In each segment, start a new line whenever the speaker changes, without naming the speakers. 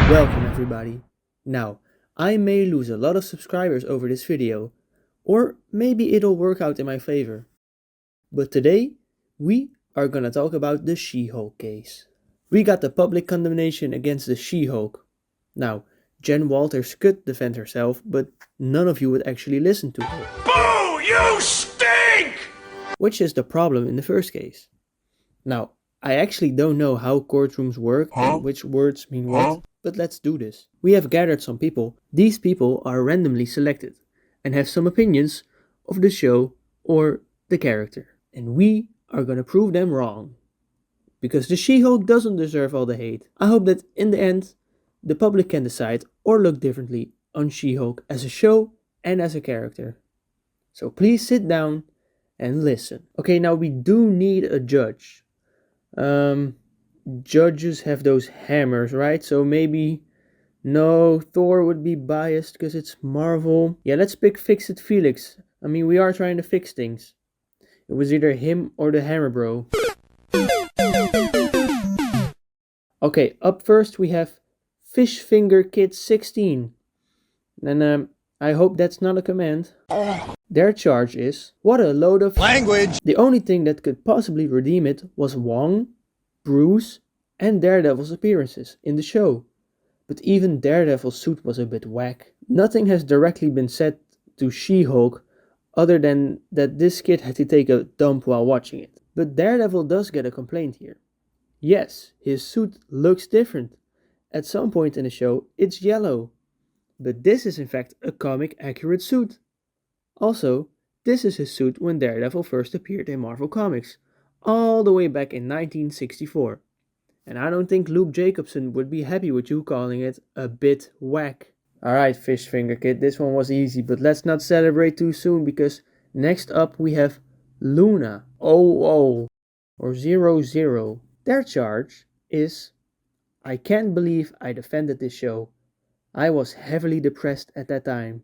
Welcome everybody. Now, I may lose a lot of subscribers over this video, or maybe it'll work out in my favor. But today, we are gonna talk about the She-Hulk case. We got the public condemnation against the She-Hulk. Now, Jen Walters could defend herself, but none of you would actually listen to her.
Boo! You stink!
Which is the problem in the first case. Now, I actually don't know how courtrooms work and which words mean what, but let's do this. We have gathered some people. These people are randomly selected and have some opinions of the show or the character. And we are gonna prove them wrong. Because the She-Hulk doesn't deserve all the hate. I hope that in the end, the public can decide or look differently on She-Hulk as a show and as a character. So please sit down and listen. Okay, now we do need a judge. Judges have those hammers, right? So maybe no, Thor would be biased because it's Marvel. Yeah, let's pick Fix It Felix. I mean, we are trying to fix things. It was either him or the hammer bro. Okay, up first we have Fish Finger Kid 16. And I hope that's not a command. Their charge is, what a load of
Language!
The only thing that could possibly redeem it was Wong, Bruce, and Daredevil's appearances in the show. But even Daredevil's suit was a bit whack. Nothing has directly been said to She-Hulk other than that this kid had to take a dump while watching it. But Daredevil does get a complaint here. Yes, his suit looks different. At some point in the show, it's yellow. But this is in fact a comic accurate suit. Also, this is his suit when Daredevil first appeared in Marvel Comics, all the way back in 1964. And I don't think Luke Jacobson would be happy with you calling it a bit whack. Alright, Fish Finger Kid, this one was easy, but let's not celebrate too soon because next up we have Luna 00 or 00. Their charge is, I can't believe I defended this show. I was heavily depressed at that time.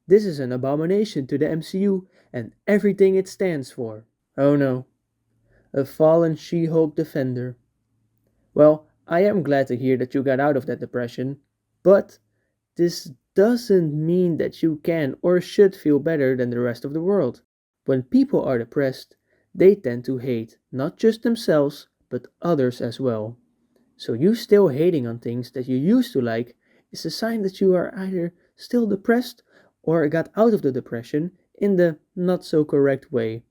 This is an abomination to the MCU and everything it stands for. Oh no, a fallen She-Hulk defender. Well, I am glad to hear that you got out of that depression, but this doesn't mean that you can or should feel better than the rest of the world. When people are depressed, they tend to hate not just themselves, but others as well. So you still hating on things that you used to like is a sign that you are either still depressed or got out of the depression in the not so correct way.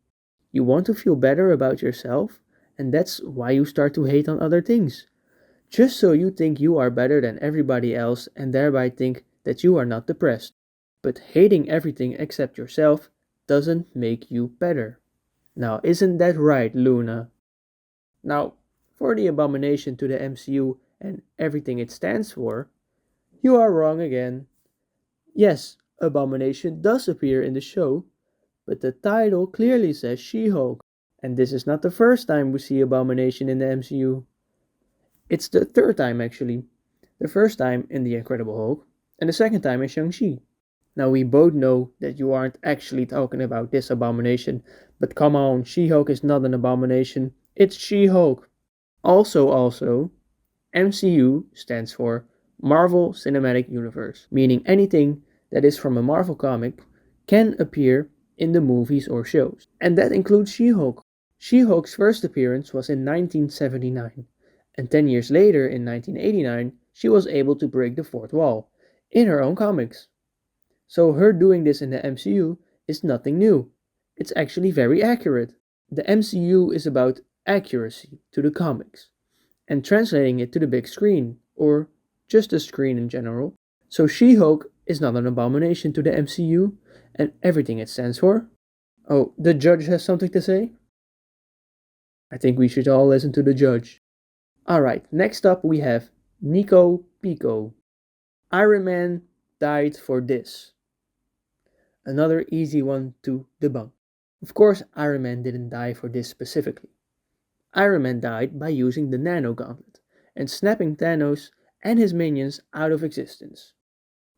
You want to feel better about yourself, and that's why you start to hate on other things. Just so you think you are better than everybody else and thereby think that you are not depressed. But hating everything except yourself doesn't make you better. Now, isn't that right, Luna? Now, for the abomination to the MCU and everything it stands for, you are wrong again. Yes, Abomination does appear in the show, but the title clearly says She-Hulk, and this is not the first time we see Abomination in the MCU. It's the third time actually. The first time in The Incredible Hulk, and the second time in Shang-Chi. Now we both know that you aren't actually talking about this Abomination, but come on, She-Hulk is not an abomination, it's She-Hulk. Also, MCU stands for Marvel Cinematic Universe, meaning anything that is from a Marvel comic can appear in the movies or shows. And that includes She-Hulk. She-Hulk's first appearance was in 1979, and 10 years later, in 1989, she was able to break the fourth wall in her own comics. So her doing this in the MCU is nothing new. It's actually very accurate. The MCU is about accuracy to the comics and translating it to the big screen, or just the screen in general. So She-Hulk is not an abomination to the MCU and everything it stands for. Oh, the judge has something to say? I think we should all listen to the judge. Alright, next up we have Nico Pico. Iron Man died for this. Another easy one to debunk. Of course, Iron Man didn't die for this specifically. Iron Man died by using the Nano Gauntlet and snapping Thanos and his minions out of existence.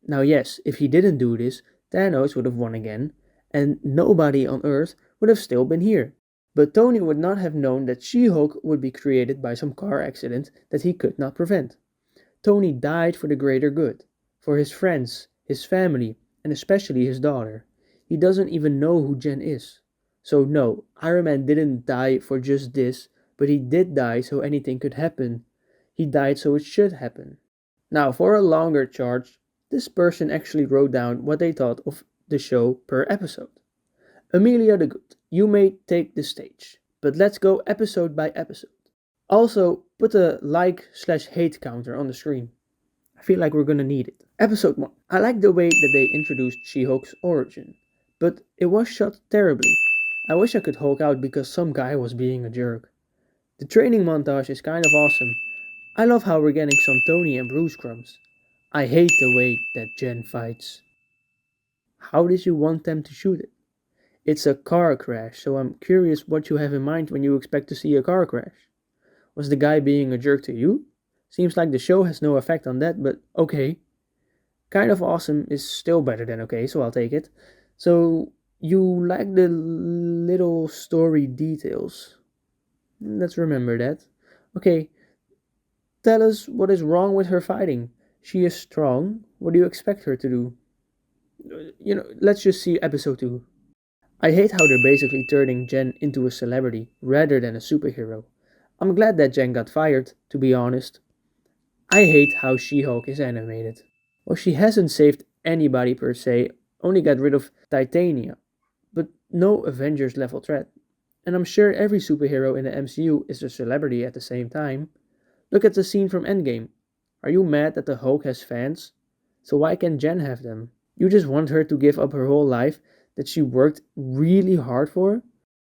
Now yes, if he didn't do this, Thanos would have won again, and nobody on Earth would have still been here. But Tony would not have known that She-Hulk would be created by some car accident that he could not prevent. Tony died for the greater good, for his friends, his family, and especially his daughter. He doesn't even know who Jen is. So no, Iron Man didn't die for just this, but he did die so anything could happen. He died so it should happen. Now, for a longer charge, this person actually wrote down what they thought of the show per episode. Amelia the Good, you may take the stage, but let's go episode by episode. Also, put a like/hate counter on the screen. I feel like we're gonna need it. Episode 1. I like the way that they introduced She-Hulk's origin, but it was shot terribly. I wish I could Hulk out because some guy was being a jerk. The training montage is kind of awesome. I love how we're getting some Tony and Bruce crumbs. I hate the way that Jen fights. How did you want them to shoot it? It's a car crash, so I'm curious what you have in mind when you expect to see a car crash. Was the guy being a jerk to you? Seems like the show has no effect on that, but okay. Kind of awesome is still better than okay, so I'll take it. So, you like the little story details. Let's remember that. Okay, tell us what is wrong with her fighting. She is strong. What do you expect her to do? Let's just see episode 2. I hate how they're basically turning Jen into a celebrity rather than a superhero. I'm glad that Jen got fired, to be honest. I hate how She-Hulk is animated. Well, she hasn't saved anybody per se, only got rid of Titania, but no Avengers level threat. And I'm sure every superhero in the MCU is a celebrity at the same time. Look at the scene from Endgame. Are you mad that the Hulk has fans? So why can't Jen have them? You just want her to give up her whole life that she worked really hard for?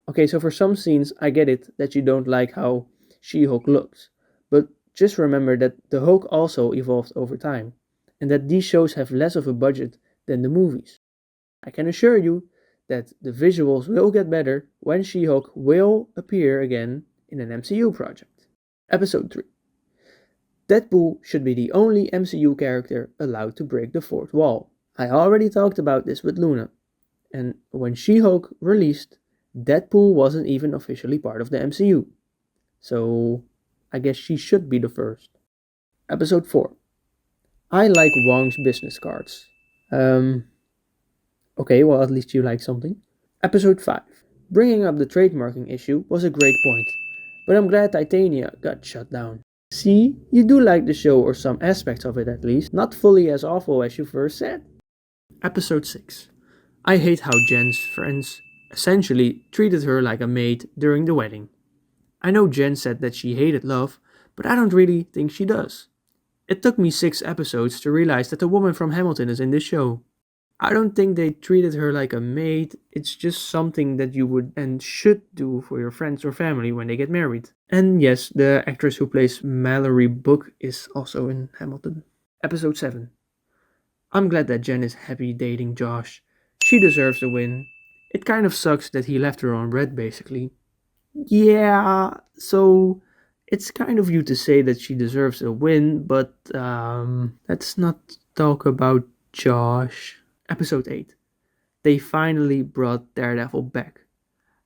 Okay, so for some scenes, I get it that you don't like how She-Hulk looks, but just remember that the Hulk also evolved over time, and that these shows have less of a budget than the movies. I can assure you that the visuals will get better when She-Hulk will appear again in an MCU project. Episode 3. Deadpool should be the only MCU character allowed to break the fourth wall. I already talked about this with Luna, and when She-Hulk released, Deadpool wasn't even officially part of the MCU. So, I guess she should be the first. Episode 4. I like Wong's business cards. Okay, well, at least you like something. Episode 5. Bringing up the trademarking issue was a great point, but I'm glad Titania got shut down. See, you do like the show or some aspects of it at least, not fully as awful as you first said. Episode 6. I hate how Jen's friends essentially treated her like a maid during the wedding. I know Jen said that she hated love, but I don't really think she does. It took me 6 episodes to realize that the woman from Hamilton is in this show. I don't think they treated her like a maid, it's just something that you would and should do for your friends or family when they get married. And yes, the actress who plays Mallory Book is also in Hamilton. Episode 7. I'm glad that Jen is happy dating Josh. She deserves a win. It kind of sucks that he left her on red basically. Yeah, so it's kind of you to say that she deserves a win, but let's not talk about Josh. Episode 8. They finally brought Daredevil back.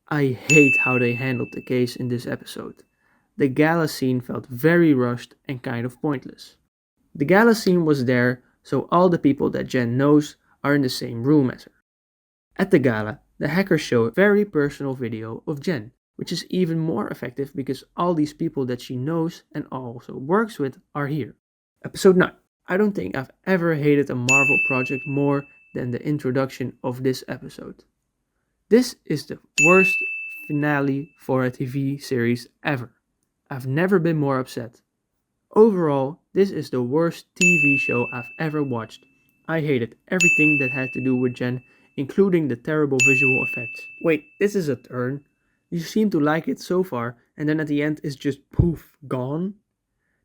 I hate how they handled the case in this episode. The gala scene felt very rushed and kind of pointless. The gala scene was there so all the people that Jen knows are in the same room as her. At the gala, the hackers show a very personal video of Jen, which is even more effective because all these people that she knows and also works with are here. Episode 9. I don't think I've ever hated a Marvel project more than the introduction of this episode. This is the worst finale for a TV series ever. I've never been more upset. Overall, this is the worst TV show I've ever watched. I hated everything that had to do with Jen, including the terrible visual effects. Wait, this is a turn. You seem to like it so far, and then at the end it's just poof, gone?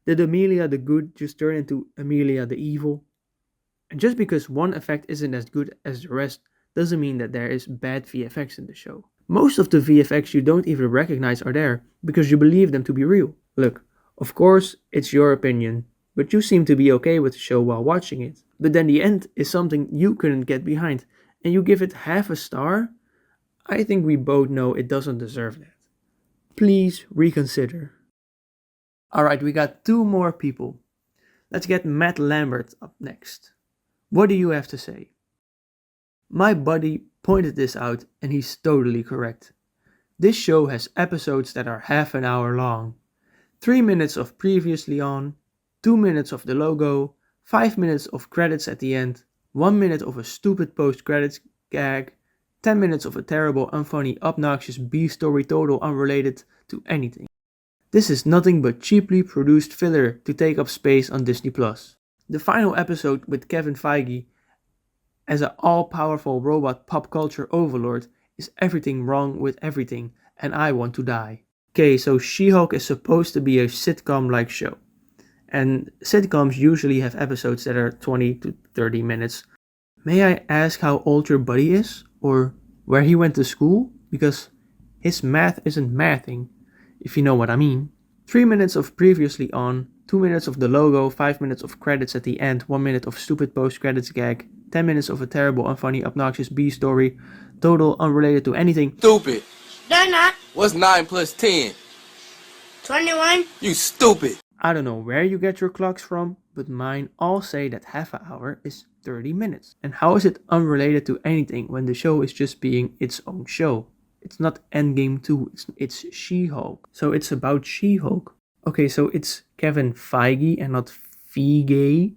Did Amelia the Good just turn into Amelia the Evil? And just because one effect isn't as good as the rest doesn't mean that there is bad VFX in the show. Most of the VFX you don't even recognize are there because you believe them to be real. Look, of course, it's your opinion, but you seem to be okay with the show while watching it. But then the end is something you couldn't get behind, and you give it half a star? I think we both know it doesn't deserve that. Please reconsider. Alright, we got 2 more people. Let's get Matt Lambert up next. What do you have to say? My buddy pointed this out and he's totally correct. This show has episodes that are half an hour long. 3 minutes of previously on, 2 minutes of the logo, 5 minutes of credits at the end, 1 minute of a stupid post-credits gag, 10 minutes of a terrible, unfunny, obnoxious B-story total unrelated to anything. This is nothing but cheaply produced filler to take up space on Disney+. The final episode with Kevin Feige as an all-powerful robot pop culture overlord is everything wrong with everything, and I want to die. Okay, so She-Hulk is supposed to be a sitcom-like show. And sitcoms usually have episodes that are 20 to 30 minutes. May I ask how old your buddy is? Or where he went to school? Because his math isn't mathing, if you know what I mean. 3 minutes of previously on, 2 minutes of the logo, 5 minutes of credits at the end, 1 minute of stupid post-credits gag, 10 minutes of a terrible, unfunny, obnoxious B-story, total unrelated to anything.
Stupid.
They're not.
What's 9 plus 10?
21.
You stupid.
I don't know where you get your clocks from, but mine all say that half an hour is 30 minutes. And how is it unrelated to anything when the show is just being its own show? It's not Endgame 2, it's She-Hulk. So it's about She-Hulk. Okay, so it's Kevin Feige and not Feige.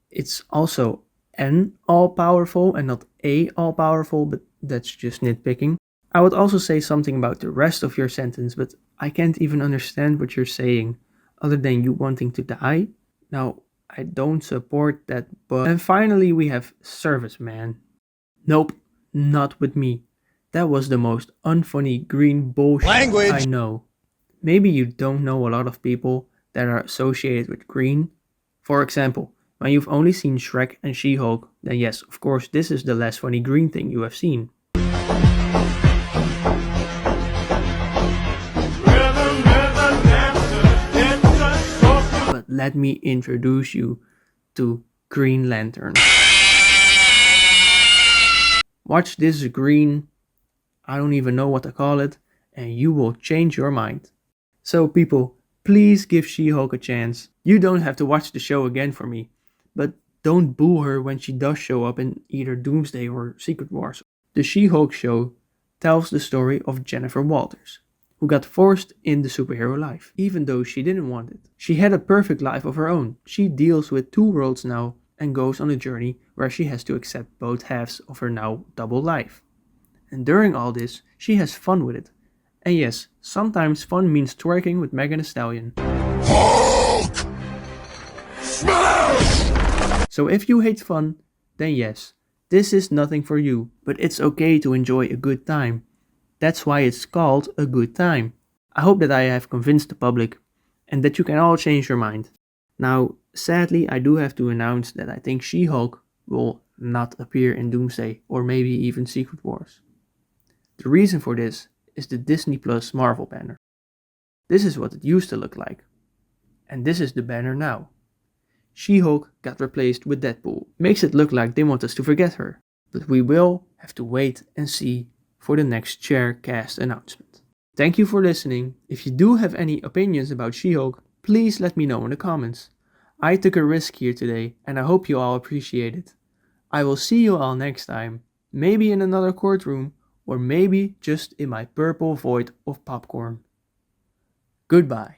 It's also an all-powerful and not a all-powerful, but that's just nitpicking. I would also say something about the rest of your sentence, but I can't even understand what you're saying, other than you wanting to die. Now, I don't support that, but... And finally we have Serviceman. Nope, not with me. That was the most unfunny green bullshit I know. Maybe you don't know a lot of people that are associated with green. For example, when you've only seen Shrek and She-Hulk, then yes, of course, this is the less funny green thing you have seen. But let me introduce you to Green Lantern. Watch this green, I don't even know what to call it, and you will change your mind. So people, please give She-Hulk a chance. You don't have to watch the show again for me, but don't boo her when she does show up in either Doomsday or Secret Wars. The She-Hulk show tells the story of Jennifer Walters, who got forced in the superhero life, even though she didn't want it. She had a perfect life of her own. She deals with 2 worlds now and goes on a journey where she has to accept both halves of her now double life. And during all this, she has fun with it. And yes, sometimes fun means twerking with Megan Thee Stallion.
Hulk! Smash!
So if you hate fun, then yes, this is nothing for you, but it's okay to enjoy a good time. That's why it's called a good time. I hope that I have convinced the public and that you can all change your mind. Now, sadly, I do have to announce that I think She-Hulk will not appear in Doomsday or maybe even Secret Wars. The reason for this is the Disney Plus Marvel banner. This is what it used to look like. And this is the banner now. She-Hulk got replaced with Deadpool. Makes it look like they want us to forget her. But we will have to wait and see for the next chair cast announcement. Thank you for listening. If you do have any opinions about She-Hulk, please let me know in the comments. I took a risk here today and I hope you all appreciate it. I will see you all next time, maybe in another courtroom or maybe just in my purple void of popcorn. Goodbye.